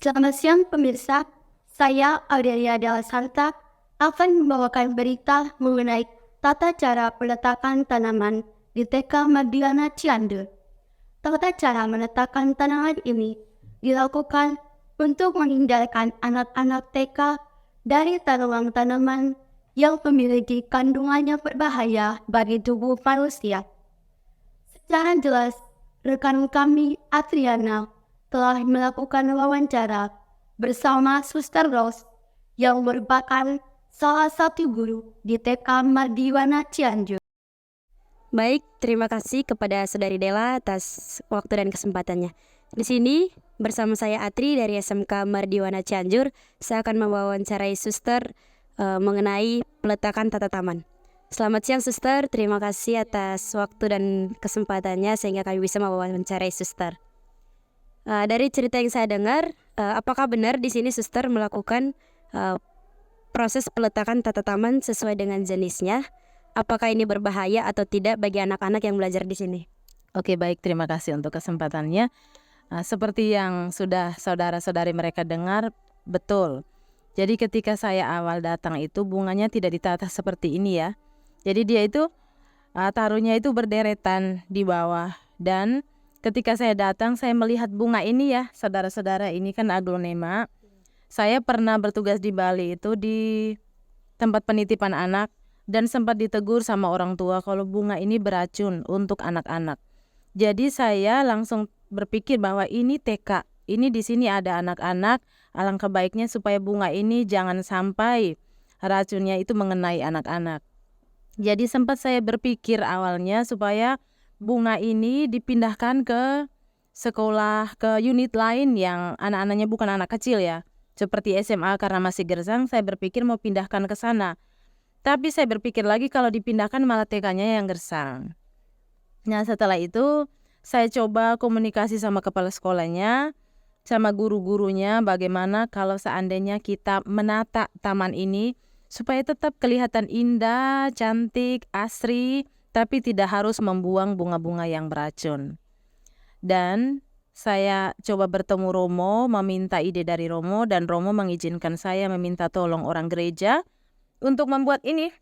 Selamat siang pemirsa, saya Aurelia Della Santa akan membawakan berita mengenai tata cara peletakan tanaman di TK Mardiwana Cianjur. Tata cara meletakkan tanaman ini dilakukan untuk menghindarkan anak-anak TK dari tanaman-tanaman yang memiliki kandungan yang berbahaya bagi tubuh manusia. Secara jelas, rekan kami Adriana telah melakukan wawancara bersama Suster Rose yang merupakan salah satu guru di TK Mardiwana Cianjur. Baik, terima kasih kepada Saudari Della atas waktu dan kesempatannya. Di sini bersama saya Atri dari SMK Mardiwana Cianjur, saya akan mewawancarai Suster mengenai peletakan tata taman. Selamat siang Suster, terima kasih atas waktu dan kesempatannya sehingga kami bisa mewawancarai Suster. Dari cerita yang saya dengar, apakah benar di sini Suster melakukan proses peletakan tata taman sesuai dengan jenisnya? Apakah ini berbahaya atau tidak bagi anak-anak yang belajar di sini? Oke, baik, terima kasih untuk kesempatannya. Seperti yang sudah saudara-saudari mereka dengar, betul. Jadi ketika saya awal datang itu bunganya tidak ditata seperti ini ya. Jadi dia itu taruhnya itu berderetan di bawah. Dan ketika saya datang saya melihat bunga ini ya, saudara-saudara, ini kan aglonema. Saya pernah bertugas di Bali itu di tempat penitipan anak. Dan sempat ditegur sama orang tua kalau bunga ini beracun untuk anak-anak. Jadi saya langsung berpikir bahwa ini TK, ini di sini ada anak-anak, alangkah baiknya supaya bunga ini jangan sampai racunnya itu mengenai anak-anak. Jadi sempat saya berpikir awalnya supaya bunga ini dipindahkan ke sekolah, ke unit lain yang anak-anaknya bukan anak kecil ya. Seperti SMA karena masih gersang, saya berpikir mau pindahkan ke sana. Tapi saya berpikir lagi kalau dipindahkan malah TK-nya yang gersang. Nah setelah itu saya coba komunikasi sama kepala sekolahnya, sama guru-gurunya bagaimana kalau seandainya kita menata taman ini supaya tetap kelihatan indah, cantik, asri, tapi tidak harus membuang bunga-bunga yang beracun. Dan saya coba bertemu Romo, meminta ide dari Romo, dan Romo mengizinkan saya meminta tolong orang gereja untuk membuat ini,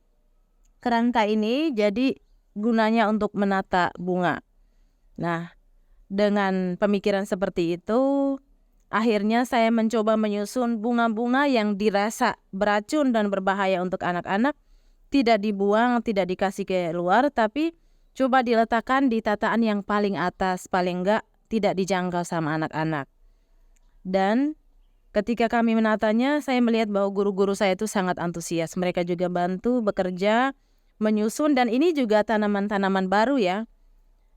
kerangka ini, jadi gunanya untuk menata bunga. Nah, dengan pemikiran seperti itu, akhirnya saya mencoba menyusun bunga-bunga yang dirasa beracun dan berbahaya untuk anak-anak, tidak dibuang, tidak dikasih ke luar, tapi coba diletakkan di tataan yang paling atas, paling enggak tidak dijangkau sama anak-anak. Dan ketika kami menatanya, saya melihat bahwa guru-guru saya itu sangat antusias. Mereka juga bantu bekerja, menyusun, dan ini juga tanaman-tanaman baru ya.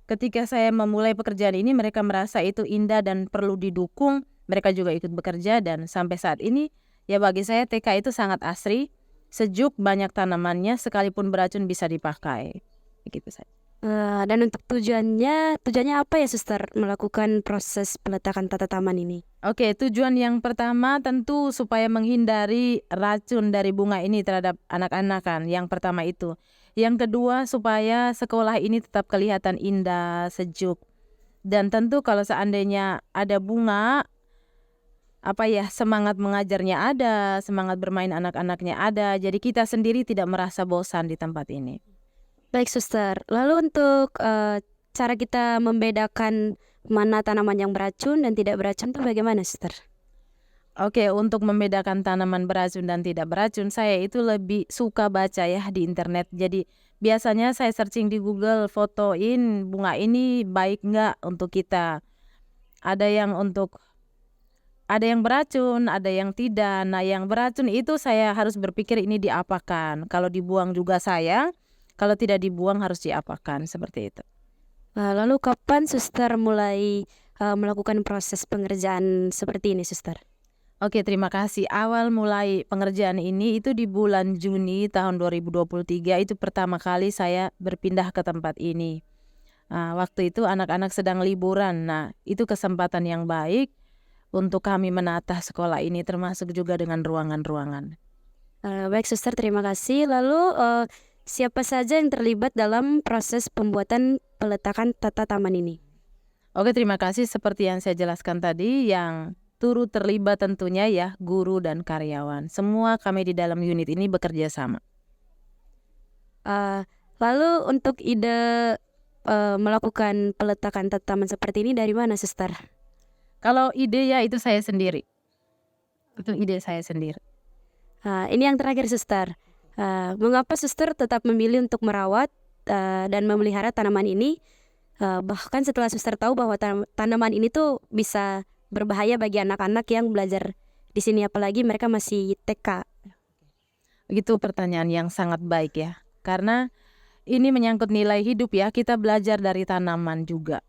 Ketika saya memulai pekerjaan ini, mereka merasa itu indah dan perlu didukung. Mereka juga ikut bekerja dan sampai saat ini, ya bagi saya TK itu sangat asri, sejuk, banyak tanamannya, sekalipun beracun bisa dipakai. Begitu saja. Dan untuk tujuannya apa ya Suster melakukan proses peletakan tata taman ini? Oke, tujuan yang pertama tentu supaya menghindari racun dari bunga ini terhadap anak-anak kan. Yang pertama itu. Yang kedua supaya sekolah ini tetap kelihatan indah, sejuk. Dan tentu kalau seandainya ada bunga, semangat mengajarnya ada, semangat bermain anak-anaknya ada. Jadi kita sendiri tidak merasa bosan di tempat ini. Baik Suster, lalu untuk cara kita membedakan mana tanaman yang beracun dan tidak beracun itu bagaimana Suster? Oke, untuk membedakan tanaman beracun dan tidak beracun, saya itu lebih suka baca ya di internet. Jadi biasanya saya searching di Google, fotoin bunga ini baik nggak untuk kita. Ada yang beracun, ada yang tidak. Nah yang beracun itu saya harus berpikir ini diapakan. Kalau dibuang juga sayang, kalau tidak dibuang harus diapakan, seperti itu. Lalu kapan Suster mulai melakukan proses pengerjaan seperti ini Suster? Oke, terima kasih. Awal mulai pengerjaan ini itu di bulan Juni tahun 2023 itu pertama kali saya berpindah ke tempat ini. Waktu itu anak-anak sedang liburan. Nah, itu kesempatan yang baik untuk kami menata sekolah ini termasuk juga dengan ruangan-ruangan. Baik Suster, terima kasih. Lalu siapa saja yang terlibat dalam proses pembuatan peletakan tata taman ini? Oke, terima kasih. Seperti yang saya jelaskan tadi, yang turut terlibat tentunya ya guru dan karyawan. Semua kami di dalam unit ini bekerja sama. Lalu untuk ide melakukan peletakan tanaman seperti ini dari mana, Suster? Kalau ide ya itu saya sendiri. Itu ide saya sendiri. Ini yang terakhir, Suster. Mengapa Suster tetap memilih untuk merawat dan memelihara tanaman ini? Bahkan setelah Suster tahu bahwa tanaman ini tuh bisa berbahaya bagi anak-anak yang belajar di sini, apalagi mereka masih TK. Itu pertanyaan yang sangat baik ya. Karena ini menyangkut nilai hidup ya. Kita belajar dari tanaman juga.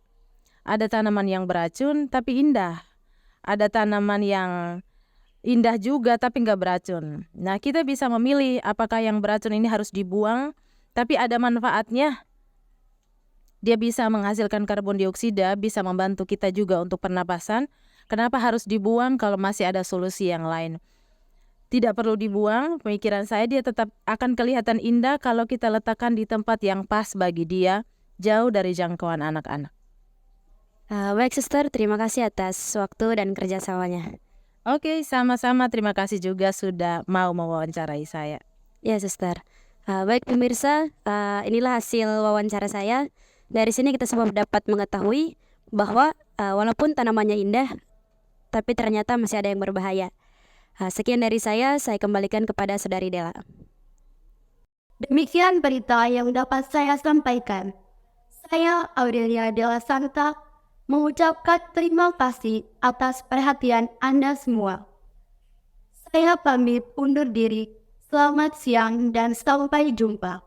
Ada tanaman yang beracun tapi indah. Ada tanaman yang indah juga tapi nggak beracun. Nah, kita bisa memilih apakah yang beracun ini harus dibuang, tapi ada manfaatnya. Dia bisa menghasilkan karbon dioksida, bisa membantu kita juga untuk pernapasan. Kenapa harus dibuang kalau masih ada solusi yang lain? Tidak perlu dibuang, pemikiran saya dia tetap akan kelihatan indah kalau kita letakkan di tempat yang pas bagi dia, jauh dari jangkauan anak-anak. Baik, Suster, terima kasih atas waktu dan kerjasamanya. Oke, sama-sama. Terima kasih juga sudah mau mewawancarai saya. Ya, Suster. Baik pemirsa, inilah hasil wawancara saya. Dari sini kita semua dapat mengetahui bahwa walaupun tanamannya indah, tapi ternyata masih ada yang berbahaya. Sekian dari saya kembalikan kepada Saudari Della. Demikian berita yang dapat saya sampaikan. Saya Aurelia Della Santa mengucapkan terima kasih atas perhatian Anda semua. Saya pamit undur diri. Selamat siang dan sampai jumpa.